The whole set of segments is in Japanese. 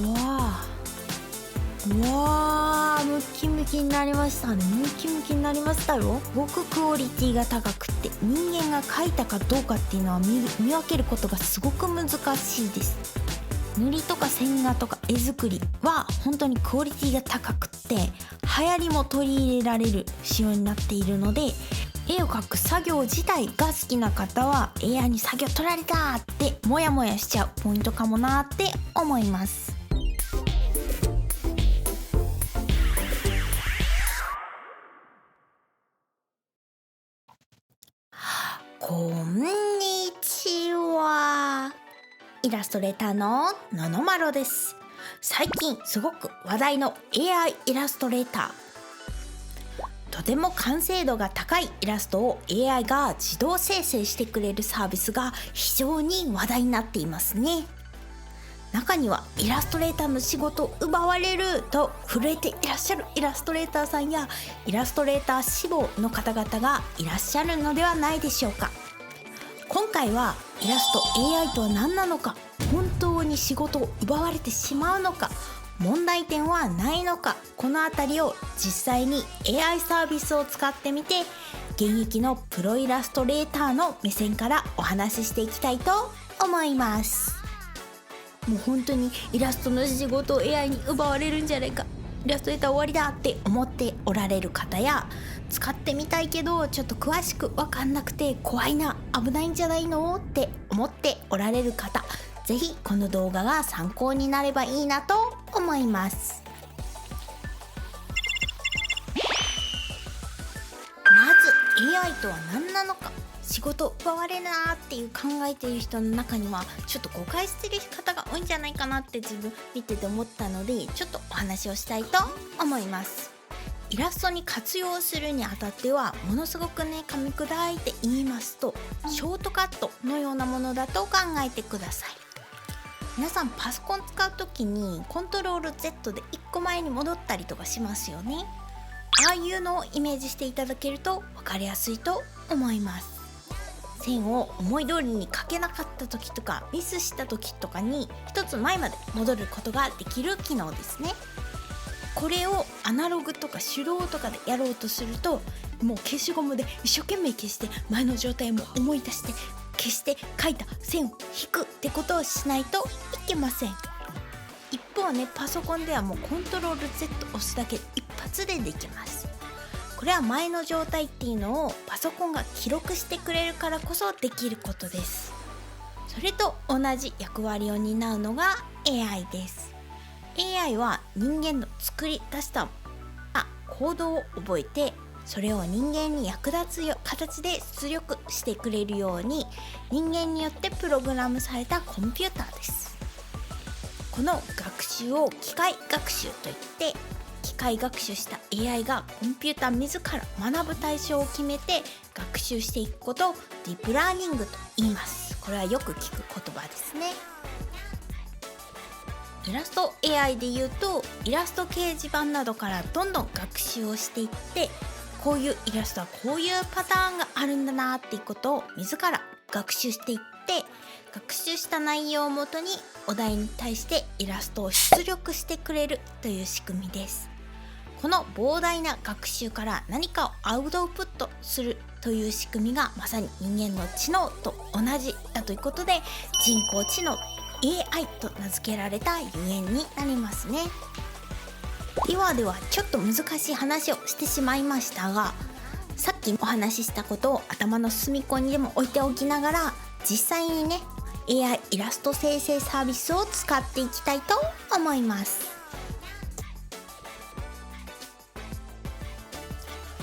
ムキムキになりましたね。ムキムキになりましたよ。すごくクオリティが高くて、人間が描いたかどうかっていうのは見分けることがすごく難しいです。塗りとか線画とか絵作りは本当にクオリティが高くて、流行りも取り入れられる仕様になっているので、絵を描く作業自体が好きな方は AI に作業取られたってモヤモヤしちゃうポイントかもなって思います。こんにちは。イラストレーターのののまろです。最近すごく話題の AI イラストレーター。とても完成度が高いイラストを AI が自動生成してくれるサービスが非常に話題になっていますね。中にはイラストレーターの仕事を奪われると震えていらっしゃるイラストレーターさんやイラストレーター志望の方々がいらっしゃるのではないでしょうか。今回はイラスト AI とは何なのか、本当に仕事を奪われてしまうのか、問題点はないのか、このあたりを実際に AI サービスを使ってみて、現役のプロイラストレーターの目線からお話ししていきたいと思います。もう本当にイラストの仕事を AI に奪われるんじゃないか、イラストレーター終わりだって思っておられる方や、使ってみたいけどちょっと詳しく分かんなくて怖いな、危ないんじゃないのって思っておられる方、ぜひこの動画が参考になればいいなと思います。まず AI とは何なのか、仕事奪われるなっていう考えている人の中にはちょっと誤解してる方が多いんじゃないかなって自分見てて思ったので、ちょっとお話をしたいと思います。イラストに活用するにあたってはものすごくね、噛み砕いて言いますとショートカットのようなものだと考えてください。皆さんパソコン使う時にコントロール Z で1個前に戻ったりとかしますよね。ああいうのをイメージしていただけると分かりやすいと思います。線を思い通りに描けなかった時とかミスした時とかに一つ前まで戻ることができる機能ですね。これをアナログとか手動とかでやろうとすると、もう消しゴムで一生懸命消して前の状態も思い出して消して描いた線を引くってことをしないといけません。一方ね、パソコンではもうコントロール Z 押すだけで一発でできます。これは前の状態っていうのをパソコンが記録してくれるからこそできることです。それと同じ役割を担うのが AI です。AI は人間の作り出した行動を覚えて、それを人間に役立つ形で出力してくれるように人間によってプログラムされたコンピューターです。この学習を機械学習といって、機械学習した AI がコンピューター自ら学ぶ対象を決めて学習していくことをディープラーニングと言います。これはよく聞く言葉ですね。イラスト AI で言うと、イラスト掲示板などからどんどん学習をしていって、こういうイラストはこういうパターンがあるんだなっていうことを自ら学習していって、学習した内容をもとにお題に対してイラストを出力してくれるという仕組みです。この膨大な学習から何かをアウトプットするという仕組みがまさに人間の知能と同じだということで、人工知能AI と名付けられたゆえんになりますね。ではちょっと難しい話をしてしまいましたが、さっきお話ししたことを頭の隅っこにでも置いておきながら、実際にね AI イラスト生成サービスを使っていきたいと思います。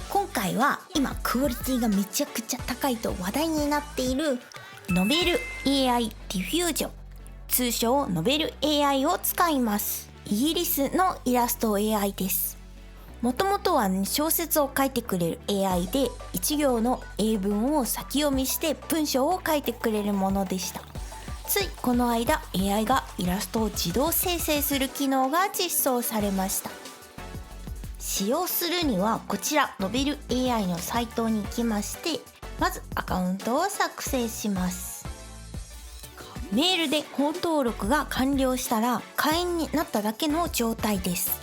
今回は今クオリティがめちゃくちゃ高いと話題になっているノベル AI ディフュージョン、通称ノベル AI を使います。イギリスのイラスト AI です。もともとは、小説を書いてくれる AI で、一行の英文を先読みして文章を書いてくれるものでした。ついこの間 AI がイラストを自動生成する機能が実装されました。使用するにはこちらノベル AI のサイトに行きまして、まずアカウントを作成します。メールで本登録が完了したら会員になっただけの状態です。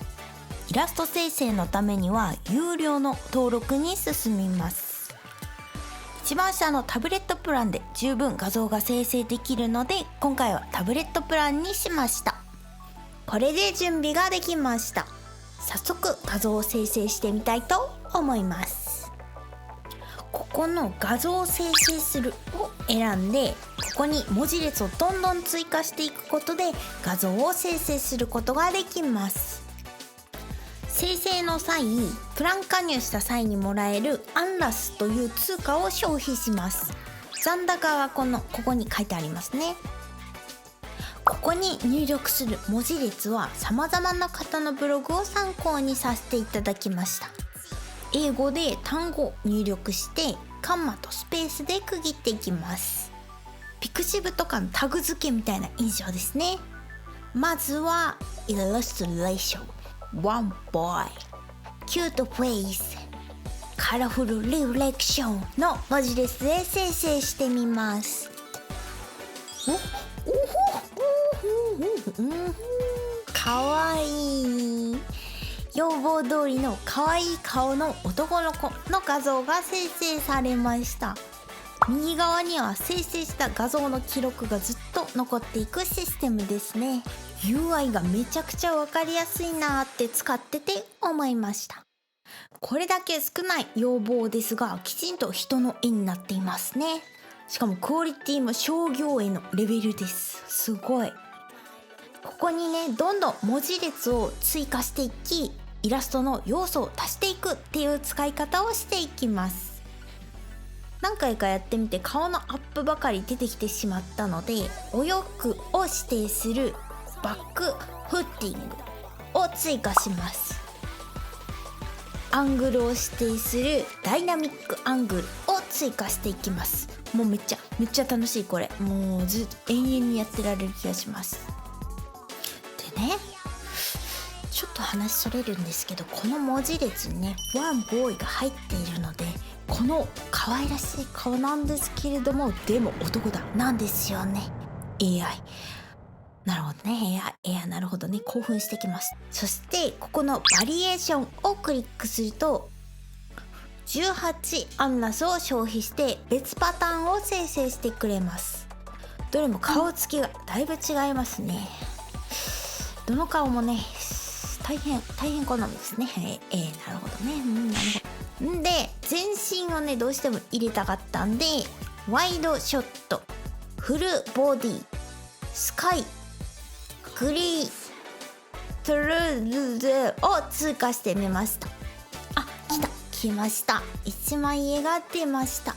イラスト生成のためには有料の登録に進みます。一番下のタブレットプランで十分画像が生成できるので、今回はタブレットプランにしました。これで準備ができました。早速画像を生成してみたいと思います。ここの画像を生成するを選んで、ここに文字列をどんどん追加していくことで画像を生成することができます。生成の際、プラン加入した際にもらえるアンラスという通貨を消費します。残高がここに書いてありますね。ここに入力する文字列は様々な方のブログを参考にさせていただきました。英語で単語を入力してカンマとスペースで区切っていきます。ピクシブとかのタグ付けみたいな印象ですね。まずはイラストレーション、One boy、キュートフェイス、カラフルリフレクションの文字列で生成してみます。かわいい。要望通りのかわいい顔の男の子の画像が生成されました。右側には生成した画像の記録がずっと残っていくシステムですね。UI がめちゃくちゃわかりやすいなーって使ってて思いました。これだけ少ない要望ですが、きちんと人の絵になっていますね。しかもクオリティも商業絵のレベルです。すごい。ここにね、どんどん文字列を追加していき、イラストの要素を足していくっていう使い方をしていきます。何回かやってみて顔のアップばかり出てきてしまったので、お洋服を指定するバックフッティングを追加します。アングルを指定するダイナミックアングルを追加していきます。もうめっちゃ楽しい。これもうずっと永遠にやってられる気がします。でね、ちょっと話それるんですけど、この文字列にねワンボーイが入っているので、この可愛らしい顔なんですけれども、でも男だなんですよね。 AI なるほどね。AI なるほどね。興奮してきます。そしてここのバリエーションをクリックすると18アンラスを消費して別パターンを生成してくれます。どれも顔つきがだいぶ違いますね。どの顔もね大変好みですね。なるほどね。なるほど。んで全身をねどうしても入れたかったんで、ワイドショット、フルボディ、スカイ、グリー、トゥルーズを追加してみました。来ました。1枚絵が出ました。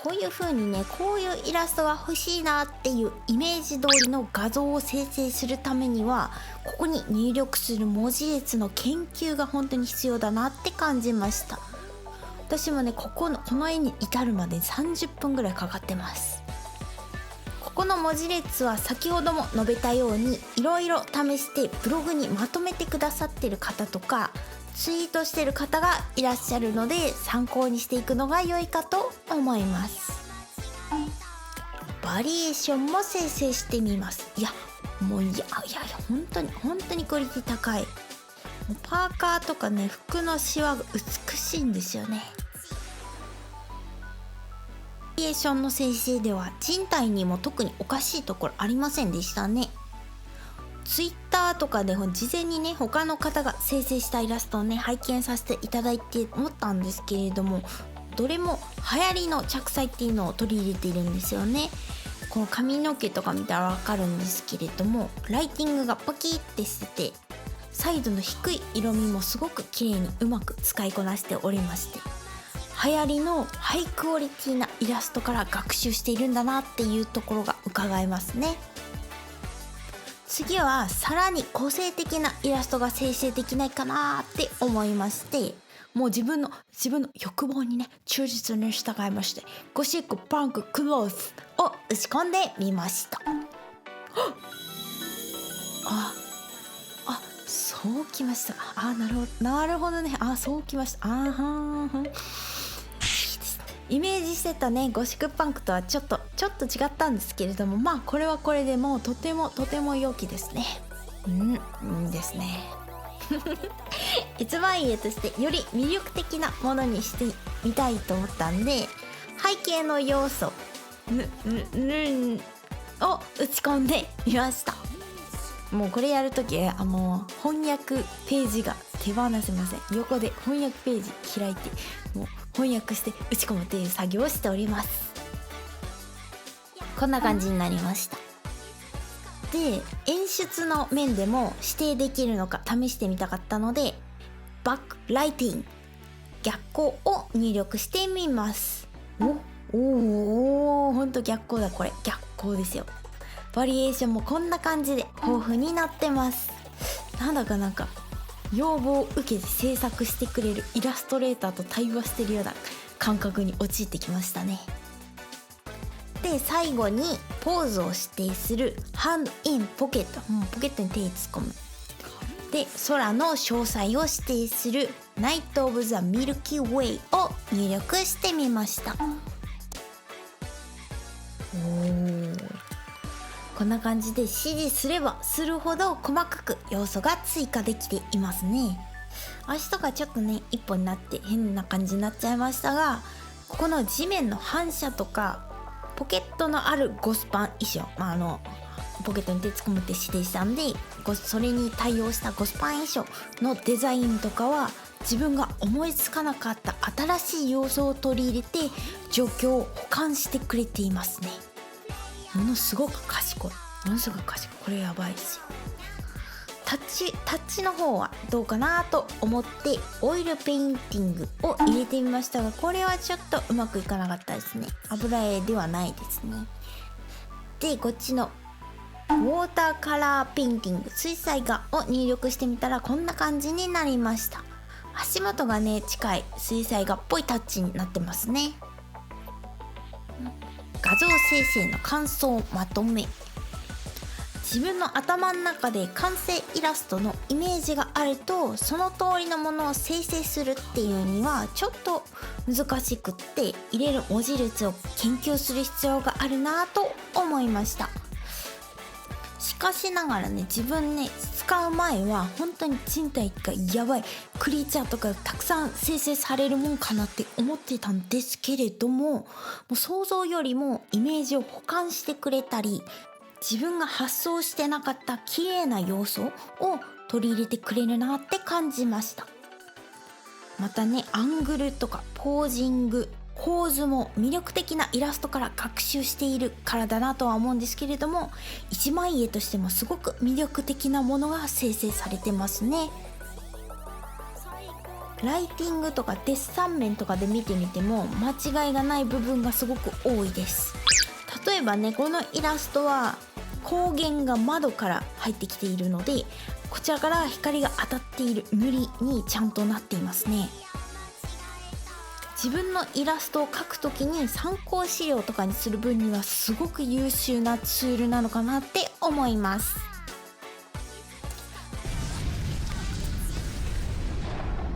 こういう風にね、こういうイラストが欲しいなっていうイメージ通りの画像を生成するためには、ここに入力する文字列の研究が本当に必要だなって感じました。私もねこの絵に至るまで30分ぐらいかかってます。ここの文字列は先ほども述べたようにいろいろ試してブログにまとめてくださってる方とかツイートしてる方がいらっしゃるので、参考にしていくのが良いかと思います。バリエーションも生成してみます。いや本当にクオリティ高い。もうパーカーとかね服のシワが美しいんですよね。バリエーションの生成では人体にも特におかしいところありませんでしたね。ツイッターとかで事前にね他の方が生成したイラストをね拝見させていただいて思ったんですけれども、どれも流行りの着彩っていうのを取り入れているんですよね。この髪の毛とか見たらわかるんですけれども、ライティングがパキッてしてて、サイドの低い色味もすごく綺麗にうまく使いこなしておりまして、流行りのハイクオリティなイラストから学習しているんだなっていうところが伺えますね。次はさらに個性的なイラストが生成できないかなって思いまして、もう自分の欲望にね忠実に従いまして、ゴシックパンククローズを打ち込んでみました。そうきました。なるほどね。そうきました。いいですね。イメージしてたねゴシックパンクとはちょっと違ったんですけれども、まあこれはこれでもうとても良きですね。いいですね。一番家としてより魅力的なものにしてみたいと思ったんで、背景の要素を打ち込んでみました。もうこれやるときもう翻訳ページが手放せません。横で翻訳ページ開いてもう翻訳して打ち込むっていう作業をしております。こんな感じになりました。で、演出の面でも指定できるのか試してみたかったので、バックライティング逆光を入力してみます。ほんと逆光だ。これ逆光ですよ。バリエーションもこんな感じで豊富になってます。なんか要望を受けて制作してくれるイラストレーターと対話してるような感覚に陥ってきましたね。で、最後にポーズを指定するハンドインポケット、ポケットに手を突っ込む。で、空の詳細を指定するナイト・オブ・ザ・ミルキー・ウェイを入力してみました。こんな感じで指示すればするほど細かく要素が追加できていますね。足とかちょっとね一本になって変な感じになっちゃいましたが、ここの地面の反射とかポケットのあるゴスパン衣装、ポケットに手突っ込むって指定したんで、それに対応したゴスパン衣装のデザインとかは自分が思いつかなかった新しい要素を取り入れて状況を補完してくれていますね。ものすごく賢い。これやばいですよ。タッチの方はどうかなと思ってオイルペインティングを入れてみましたが、これはちょっとうまくいかなかったですね。油絵ではないですね。で、こっちのウォーターカラーペインティング水彩画を入力してみたらこんな感じになりました。足元がね近い水彩画っぽいタッチになってますね。画像生成の感想まとめ。自分の頭の中で完成イラストのイメージがあると、その通りのものを生成するっていうにはちょっと難しくって、入れる文字列を研究する必要があるなと思いました。しかしながらね、自分ね使う前は本当に人体がやばいクリーチャーとかたくさん生成されるもんかなって思ってたんですけれども、もう想像よりもイメージを補完してくれたり、自分が発想してなかった綺麗な要素を取り入れてくれるなって感じました。またね、アングルとかポージング、構図も魅力的なイラストから学習しているからだなとは思うんですけれども、一枚絵としてもすごく魅力的なものが生成されてますね。ライティングとかデッサン面とかで見てみても間違いがない部分がすごく多いです。例えばね、このイラストは光源が窓から入ってきているので、こちらから光が当たっている塗りにちゃんとなっていますね。自分のイラストを描くときに参考資料とかにする分にはすごく優秀なツールなのかなって思います。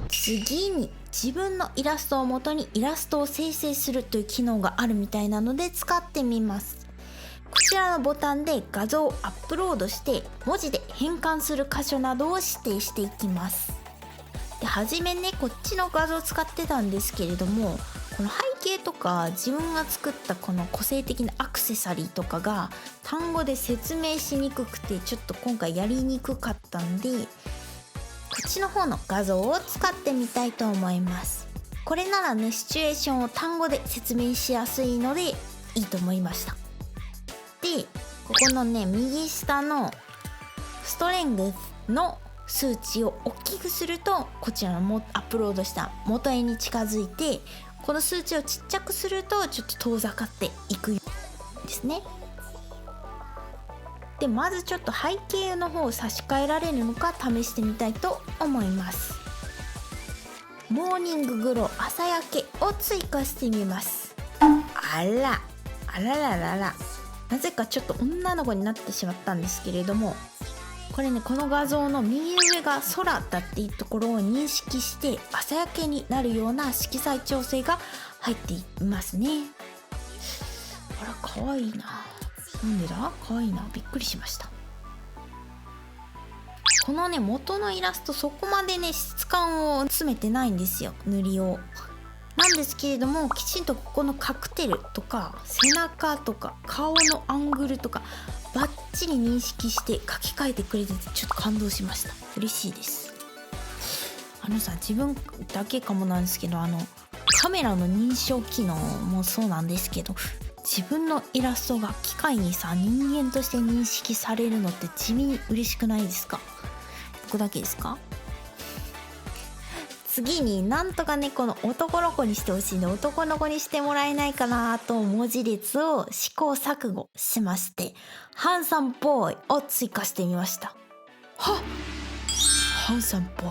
次に自分のイラストを元にイラストを生成するという機能があるみたいなので使ってみます。こちらのボタンで画像をアップロードして文字で変換する箇所などを指定していきます。で、初めねこっちの画像を使ってたんですけれども、この背景とか自分が作ったこの個性的なアクセサリーとかが単語で説明しにくくてちょっと今回やりにくかったんで、こっちの方の画像を使ってみたいと思います。これならねシチュエーションを単語で説明しやすいのでいいと思いました。で、ここのね右下のストレングスの数値を大きくすると、こちらのアップロードした元絵に近づいて、この数値をちっちゃくするとちょっと遠ざかっていくんですね。で、まずちょっと背景の方を差し替えられるのか試してみたいと思います。モーニンググロー朝焼けを追加してみます。あららら、なぜかちょっと女の子になってしまったんですけれども、これね、この画像の右上が空だっていうところを認識して朝焼けになるような色彩調整が入っていますね。あら、かわいいな。なんでだ、かわいいな、びっくりしました。このね、元のイラストそこまでね質感を詰めてないんですよ、塗りを。なんですけれども、きちんとここのカクテルとか背中とか顔のアングルとかバッチリ認識して書き換えてくれてて、ちょっと感動しました。嬉しいです。自分だけかもなんですけど、カメラの認証機能もそうなんですけど、自分のイラストが機械にさ、人間として認識されるのって地味に嬉しくないですか？僕だけですか？次になんとかね、この男の子にしてほしいんで、男の子にしてもらえないかなと文字列を試行錯誤しまして、ハンサムボーイを追加してみました。はっ、ハンサムボーイ、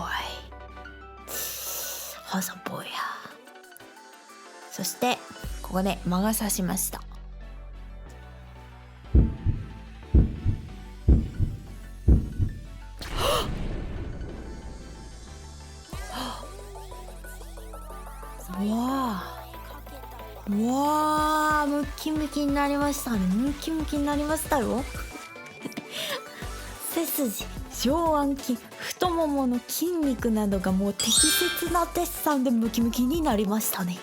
ハンサムボーイや。そしてここで魔が差しました。うわー、ムキムキになりましたね。ムキムキになりましたよ。背筋、上腕筋、太ももの筋肉などがもう適切なデッサンでムキムキになりましたね。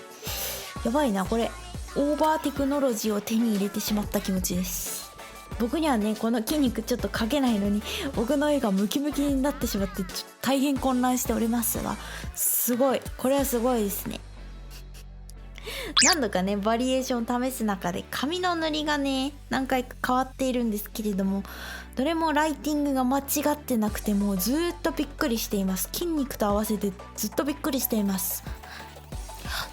やばいな、これオーバーテクノロジーを手に入れてしまった気持ちです。僕にはね、この筋肉ちょっと描けないのに、僕の絵がムキムキになってしまって、ちょっと大変混乱しておりますが、すごい、これはすごいですね。何度かねバリエーションを試す中で髪の塗りがね何回か変わっているんですけれども、どれもライティングが間違ってなくて、もうずっとびっくりしています。筋肉と合わせてずっとびっくりしています。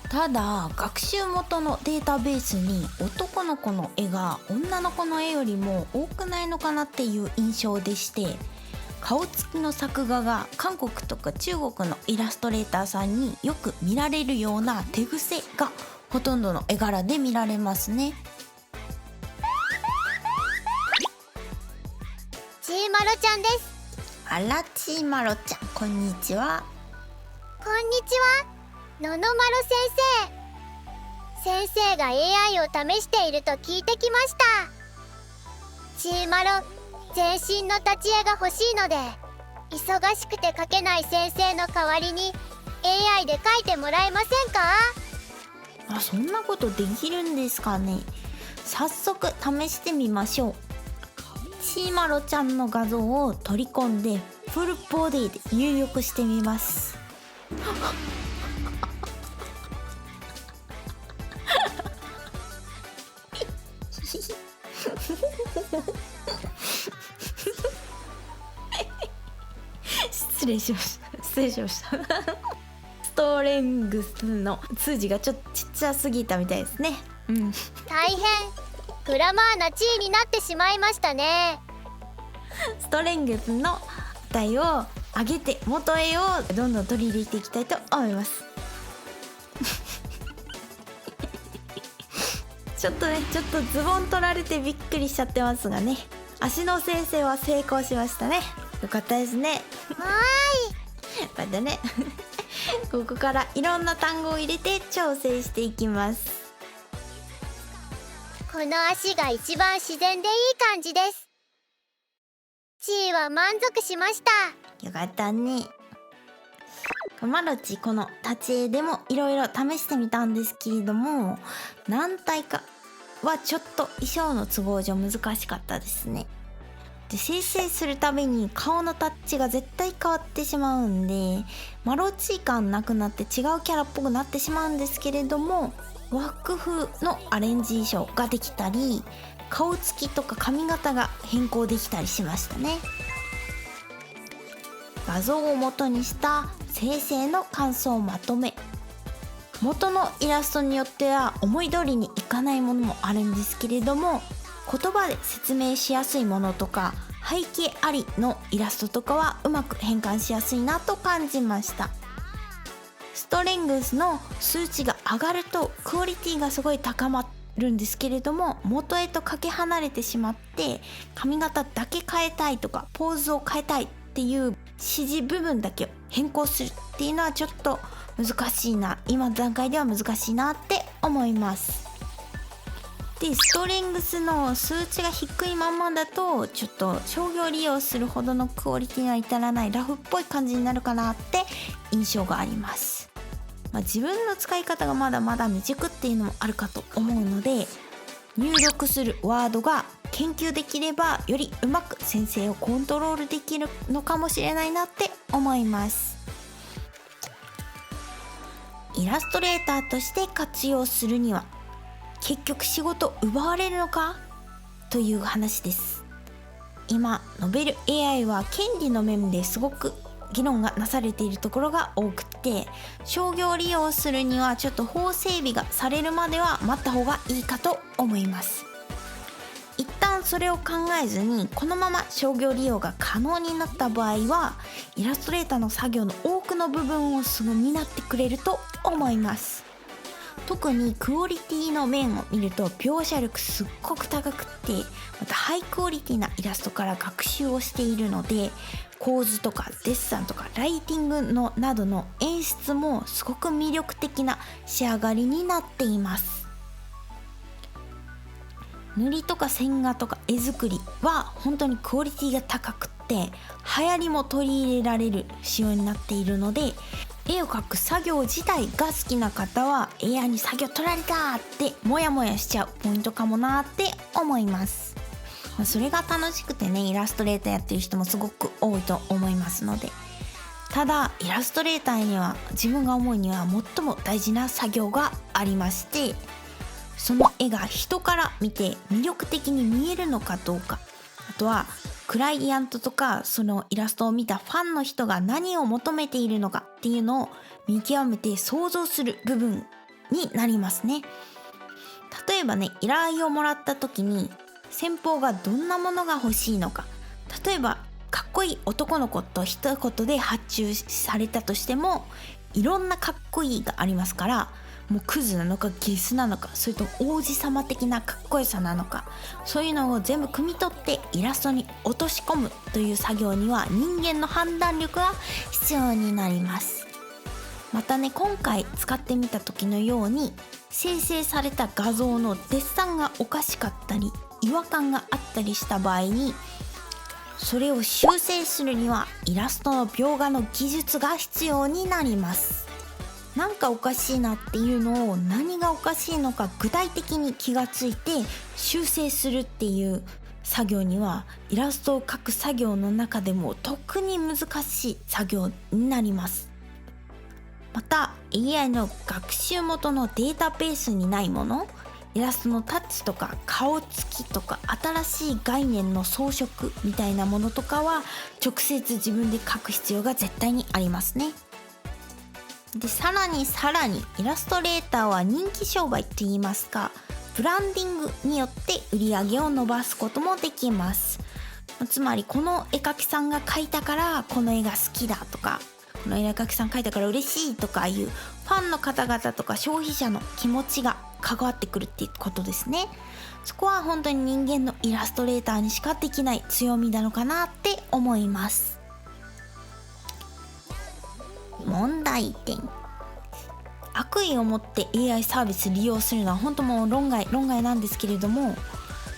ただ学習元のデータベースに男の子の絵が女の子の絵よりも多くないのかなっていう印象でして、顔つきの作画が韓国とか中国のイラストレーターさんによく見られるような手癖がほとんどの絵柄で見られますね。ちーまろちゃんです。あら、ちーまろちゃん、こんにちは。こんにちは、ののまろ先生。先生が AI を試していると聞いてきました。ちーまろ、全身の立ち絵が欲しいので、忙しくて描けない先生の代わりに AI で描いてもらえませんか？あ、そんなことできるんですかね。早速試してみましょう。ちーまろちゃんの画像を取り込んでフルボディで入力してみます。失礼しました。ストレングスの数字がちょっとちっちゃすぎたみたいですね。大変グラマーな地位になってしまいましたね。ストレングスの値を上げて元絵をどんどん取り入れていきたいと思います。ちょっとズボン取られてびっくりしちゃってますがね、足の先生は成功しましたね。よかったですね。またねここからいろんな単語を入れて調整していきます。この足が一番自然でいい感じです。ちーは満足しました。よかったね。まろち、この立ち絵でもいろいろ試してみたんですけれども、何体かはちょっと衣装の都合上難しかったですね。で、生成するたびに顔のタッチが絶対変わってしまうんで、マロチ感なくなって違うキャラっぽくなってしまうんですけれども、和服風のアレンジ衣装ができたり、顔つきとか髪型が変更できたりしましたね。画像を元にした生成の感想まとめ。元のイラストによっては思い通りにいかないものもあるんですけれども、言葉で説明しやすいものとか背景ありのイラストとかはうまく変換しやすいなと感じました。ストレングスの数値が上がるとクオリティがすごい高まっるんですけれども、元へとかけ離れてしまって髪型だけ変えたいとかポーズを変えたいっていう指示部分だけを変更するっていうのはちょっと難しいな、今の段階では難しいなって思います。でストレングスの数値が低いままだとちょっと商業利用するほどのクオリティには至らないラフっぽい感じになるかなって印象があります。自分の使い方がまだまだ未熟っていうのもあるかと思うので、入力するワードが研究できればよりうまく先生をコントロールできるのかもしれないなって思います。イラストレーターとして活用するには結局仕事奪われるのかという話です。今ノベル AI は権利の面ですごく議論がなされているところが多くて、商業利用するにはちょっと法整備がされるまでは待った方がいいかと思います。一旦それを考えずにこのまま商業利用が可能になった場合はイラストレーターの作業の多くの部分をすぐ担ってくれると思います。特にクオリティの面を見ると描写力すっごく高くって、またハイクオリティなイラストから学習をしているので、構図とかデッサンとかライティングのなどの演出もすごく魅力的な仕上がりになっています。塗りとか線画とか絵作りは本当にクオリティが高くって流行りも取り入れられる仕様になっているので、絵を描く作業自体が好きな方は AI に作業取られたってモヤモヤしちゃうポイントかもなって思います。それが楽しくてね、イラストレーターやってる人もすごく多いと思いますので。ただイラストレーターには自分が思うには最も大事な作業がありまして、その絵が人から見て魅力的に見えるのかどうか、あとはクライアントとかそのイラストを見たファンの人が何を求めているのかっていうのを見極めて想像する部分になりますね。例えばね、依頼をもらった時に先方がどんなものが欲しいのか、例えばかっこいい男の子と一言で発注されたとしてもいろんなかっこいいがありますから、もうクズなのかゲスなのか、それと王子様的なかっこよさなのか、そういうのを全部汲み取ってイラストに落とし込むという作業には人間の判断力が必要になります。またね、今回使ってみた時のように生成された画像のデッサンがおかしかったり違和感があったりした場合に、それを修正するにはイラストの描画の技術が必要になります。なんかおかしいなっていうのを何がおかしいのか具体的に気がついて修正するっていう作業にはイラストを描く作業の中でも特に難しい作業になります。また AI の学習元のデータベースにないもの、イラストのタッチとか顔つきとか新しい概念の装飾みたいなものとかは直接自分で描く必要が絶対にありますね。でさらにイラストレーターは人気商売って言いますか、ブランディングによって売り上げを伸ばすこともできます。つまりこの絵描きさんが描いたからこの絵が好きだとか、この絵描きさん描いたから嬉しいとかいうファンの方々とか消費者の気持ちが関わってくるっていうことですね。そこは本当に人間のイラストレーターにしかできない強みなのかなって思います。問題点。悪意を持って AI サービス利用するのは本当もう論外なんですけれども、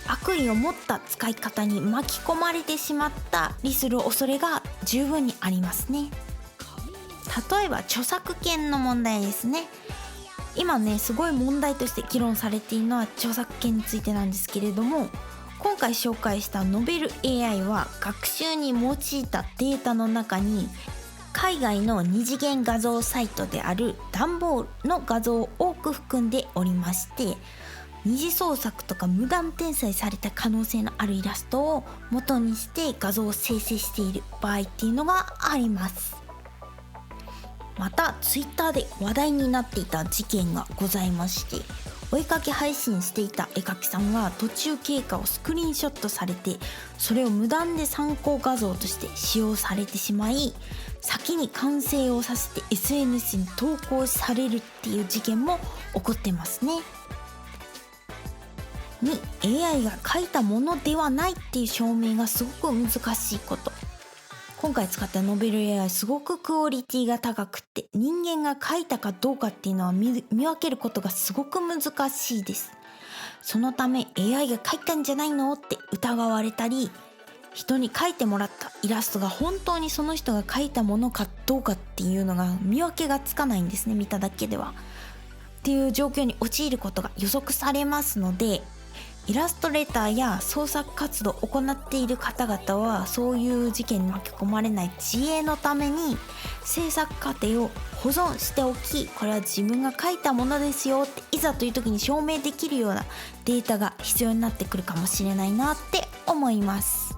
悪意を持った使い方に巻き込まれてしまったりする恐れが十分にありますね。例えば著作権の問題ですね。今ねすごい問題として議論されているのは著作権についてなんですけれども、今回紹介したノベル AI は学習に用いたデータの中に海外の二次元画像サイトであるダンボールの画像を多く含んでおりまして、二次創作とか無断転載された可能性のあるイラストを元にして画像を生成している場合っていうのがあります。またツイッターで話題になっていた事件がございまして、追いかけ配信していた絵描きさんが途中経過をスクリーンショットされて、それを無断で参考画像として使用されてしまい、先に完成をさせて SNS に投稿されるっていう事件も起こってますね。に AI が描いたものではないっていう証明がすごく難しいこと。今回使ったノベル AI すごくクオリティが高くて、人間が描いたかどうかっていうのは見分けることがすごく難しいです。そのため AI が描いたんじゃないのって疑われたり、人に描いてもらったイラストが本当にその人が描いたものかどうかっていうのが見分けがつかないんですね、見ただけでは。っていう状況に陥ることが予測されますので、イラストレーターや創作活動を行っている方々はそういう事件に巻き込まれない自衛のために制作過程を保存しておき、これは自分が書いたものですよっていざという時に証明できるようなデータが必要になってくるかもしれないなって思います。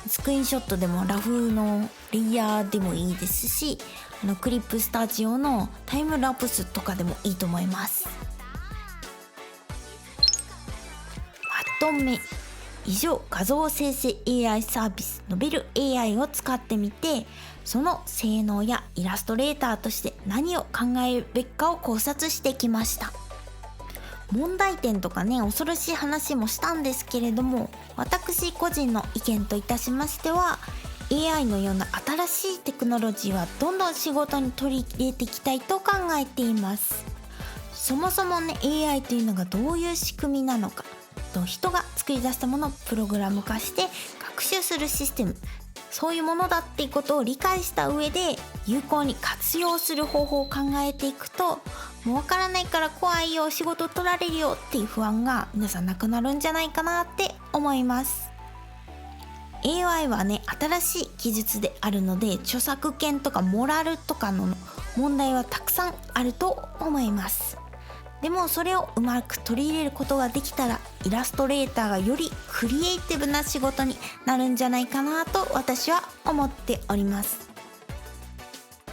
スクリーンショットでもラフのレイヤーでもいいですし、クリップスタジオのタイムラプスとかでもいいと思います。まとめ。以上、画像生成 AI サービスノベル AI を使ってみて、その性能やイラストレーターとして何を考えるべきかを考察してきました。問題点とかね、恐ろしい話もしたんですけれども、私個人の意見といたしましては、 AI のような新しいテクノロジーはどんどん仕事に取り入れていきたいと考えています。そもそもね、 AI というのがどういう仕組みなのかと、人が作り出したものをプログラム化して学習するシステム、そういうものだっていうことを理解した上で有効に活用する方法を考えていくと、もうわからないから怖いよ、仕事取られるよっていう不安が皆さんなくなるんじゃないかなって思います。 AI はね、新しい技術であるので、著作権とかモラルとかの問題はたくさんあると思います。でもそれをうまく取り入れることができたら、イラストレーターがよりクリエイティブな仕事になるんじゃないかなと私は思っております。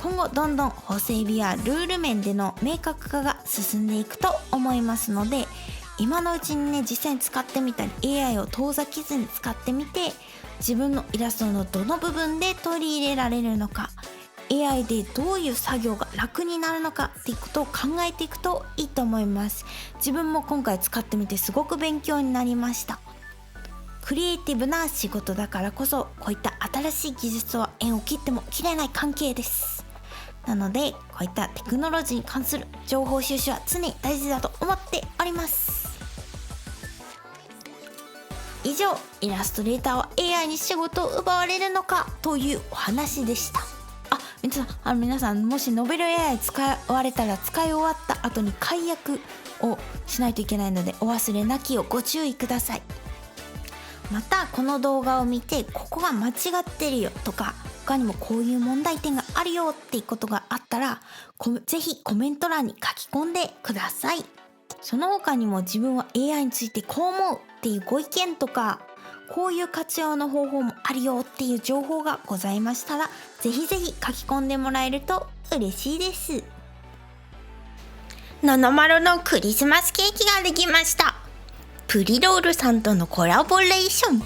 今後どんどん法整備やルール面での明確化が進んでいくと思いますので、今のうちにね、実際に使ってみたり AI を遠ざけずに使ってみて、自分のイラストのどの部分で取り入れられるのか、 AI でどういう作業が楽になるのかっていうことを考えていくといいと思います。自分も今回使ってみてすごく勉強になりました。クリエイティブな仕事だからこそ、こういった新しい技術は縁を切っても切れない関係です。なので、こういったテクノロジーに関する情報収集は常に大事だと思っております。以上、イラストレーターは AI に仕事を奪われるのかというお話でした。皆さんもしノベル AI 使われたら、使い終わった後に解約をしないといけないので、お忘れなきをご注意ください。またこの動画を見て、ここが間違ってるよとか、他にもこういう問題点があるよっていうことがあったら、ぜひコメント欄に書き込んでください。その他にも自分は AI についてこう思うっていうご意見とか、こういう活用の方法もあるよっていう情報がございましたら、ぜひぜひ書き込んでもらえると嬉しいです。ののまろのクリスマスケーキができました。プリロールさんとのコラボレーション。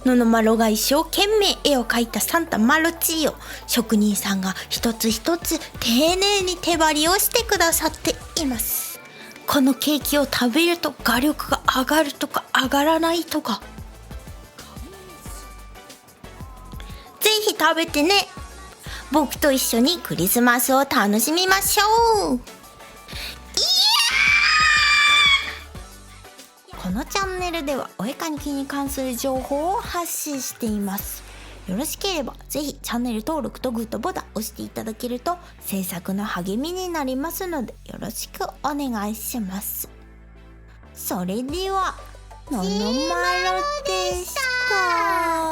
ののまろが一生懸命絵を描いたサンタマルチーを職人さんが一つ一つ丁寧に手張りをしてくださっています。このケーキを食べると画力が上がるとか上がらないとか、ぜひ食べてね。僕と一緒にクリスマスを楽しみましょう。このチャンネルではお絵描きに関する情報を発信しています。よろしければぜひチャンネル登録とグッドボタン押していただけると制作の励みになりますので、よろしくお願いします。それではののまろでした。